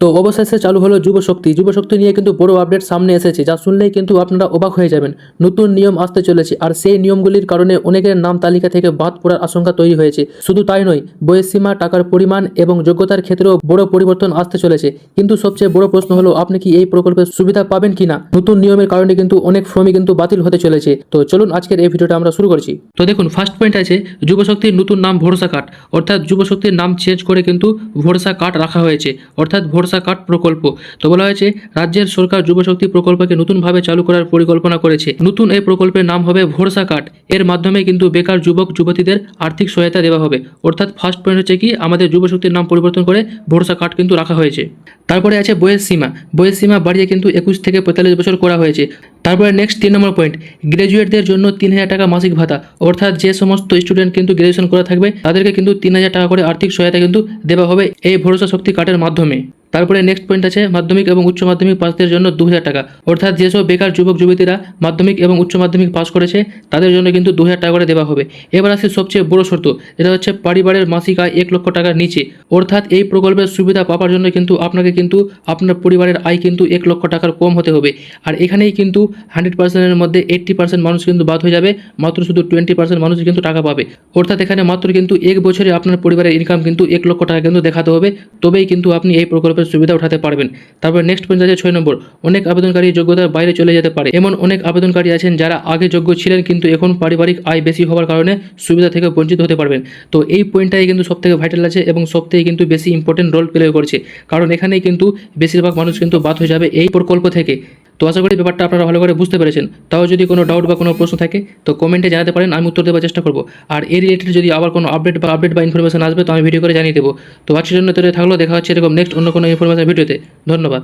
তো অবশেষে চালু হলো যুবশক্তি নিয়ে কিন্তু বড় আপডেট সামনে এসেছে, যা শুনলেই কিন্তু আপনারা অবাক হয়ে যাবেন। নতুন নিয়ম আসতে চলেছে, আর সেই নিয়মগুলির কারণে অনেকের নাম তালিকা থেকে বাদ পড়ার আশঙ্কা তৈরি হয়েছে। শুধু তাই নয়, বয়সসীমা, টাকার পরিমাণ এবং যোগ্যতার ক্ষেত্রেও বড় পরিবর্তন আসতে চলেছে। কিন্তু সবচেয়ে বড় প্রশ্ন হলো, আপনি কি এই প্রকল্পের সুবিধা পাবেন কিনা। নতুন নিয়মের কারণে কিন্তু অনেক ফর্মই কিন্তু বাতিল হতে চলেছে। তো চলুন আজকের এই ভিডিওটা আমরা শুরু করছি। তো দেখুন, ফার্স্ট পয়েন্ট আছে যুবশক্তির নতুন নাম ভরসা কার্ড, অর্থাৎ যুবশক্তির নাম চেঞ্জ করে কিন্তু ভরসা কার্ড রাখা হয়েছে, অর্থাৎ ভরসা কার্ড প্রকল্প। তো বলা হয়েছে রাজ্যের সরকার যুবশক্তি প্রকল্পকে নতুনভাবে চালু করার পরিকল্পনা করেছে। নতুন এই প্রকল্পের নাম হবে ভরসা কার্ড। এর মাধ্যমে কিন্তু বেকার যুবক যুবতীদের আর্থিক সহায়তা দেওয়া হবে। অর্থাৎ ফার্স্ট পয়েন্ট হচ্ছে কি, আমাদের যুবশক্তির নাম পরিবর্তন করে ভরসা কার্ড কিন্তু রাখা হয়েছে। তারপরে আছে বয়স সীমা বাড়িয়ে কিন্তু 21 থেকে 45 বছর করা হয়েছে। তারপরে নেক্সট 3 নম্বর পয়েন্ট, গ্র্যাজুয়েটদের জন্য 3000 টাকা মাসিক ভাতা, অর্থাৎ যে সমস্ত স্টুডেন্ট কিন্তু গ্র্যাজুয়েশন করা থাকবে তাদেরকে কিন্তু 3000 টাকা করে আর্থিক সহায়তা কিন্তু দেওয়া হবে এই ভরসা শক্তি কার্ডের মাধ্যমে। তারপরে নেক্সট পয়েন্ট আছে মাধ্যমিক এবং উচ্চ মাধ্যমিক পাসদের জন্য 2000 টাকা, অর্থাৎ যেসব বেকার যুবক যুবতীরা মাধ্যমিক এবং উচ্চ মাধ্যমিক পাস করেছে তাদের জন্য কিন্তু 2000 টাকা করে দেওয়া হবে। এবার আসে সবচেয়ে বড় শর্ত, এটা হচ্ছে পরিবারের মাসিক আয় 1 লক্ষ টাকার নিচে। অর্থাৎ এই প্রকল্পের সুবিধা পাওয়ার জন্য কিন্তু আপনাকে কিন্তু আপনার পরিবারের আয় কিন্তু 1 লক্ষ টাকার কম হতে হবে। আর এখানেই কিন্তু 100%-এর মধ্যে 80% মানুষ কিন্তু বাদ হয়ে যাবে, মাত্র শুধু 20% মানুষ কিন্তু টাকা পাবে। অর্থাৎ এখানে মাত্র কিন্তু 1 বছরে আপনার পরিবারের ইনকাম কিন্তু 1 লক্ষ টাকা কিন্তু দেখাতে হবে, তবেই কিন্তু আপনি এই প্রকল্পের সুবিধা উঠাতে পারবেন। তারপর নেক্সট পয়েন্ট আছে 6 নম্বর, অনেক আবেদনকারী যোগ্যতার বাইরে চলে যেতে পারে। এমন অনেক আবেদনকারী আছেন যারা আগে যোগ্য ছিলেন কিন্তু এখন পারিবারিক আয় বেশি হওয়ার কারণে সুবিধা থেকে বঞ্চিত হতে পারবেন। তো এই পয়েন্টটাই কিন্তু সবথেকে ভাইটাল আছে এবং সবথেকে কিন্তু বেশি ইম্পর্টেন্ট রোল প্লে করছে, কারণ এখানেই কিন্তু বেশিরভাগ মানুষ কিন্তু বাদ হয়ে যাবে এই প্রকল্প থেকে। তো আশা করি ব্যাপারটা আপনারা ভালো করে বুঝতে পেরেছেন। তাও যদি কোনো ডাউট বা কোনো প্রশ্ন থাকে তো কমেন্টে জানাতে পারেন, আমি উত্তর দেওয়ার চেষ্টা করব। আর এই রিলেটেড যদি আবার কোনো আপডেট বা ইনফরমেশন আসবে তো আমি ভিডিও করে জানিয়ে দেবো। তো আজকের জন্য থাকলো, দেখা হচ্ছে এরকম নেক্সট অন্য কোনো ইনফরমেশন ভিডিওতে। ধন্যবাদ।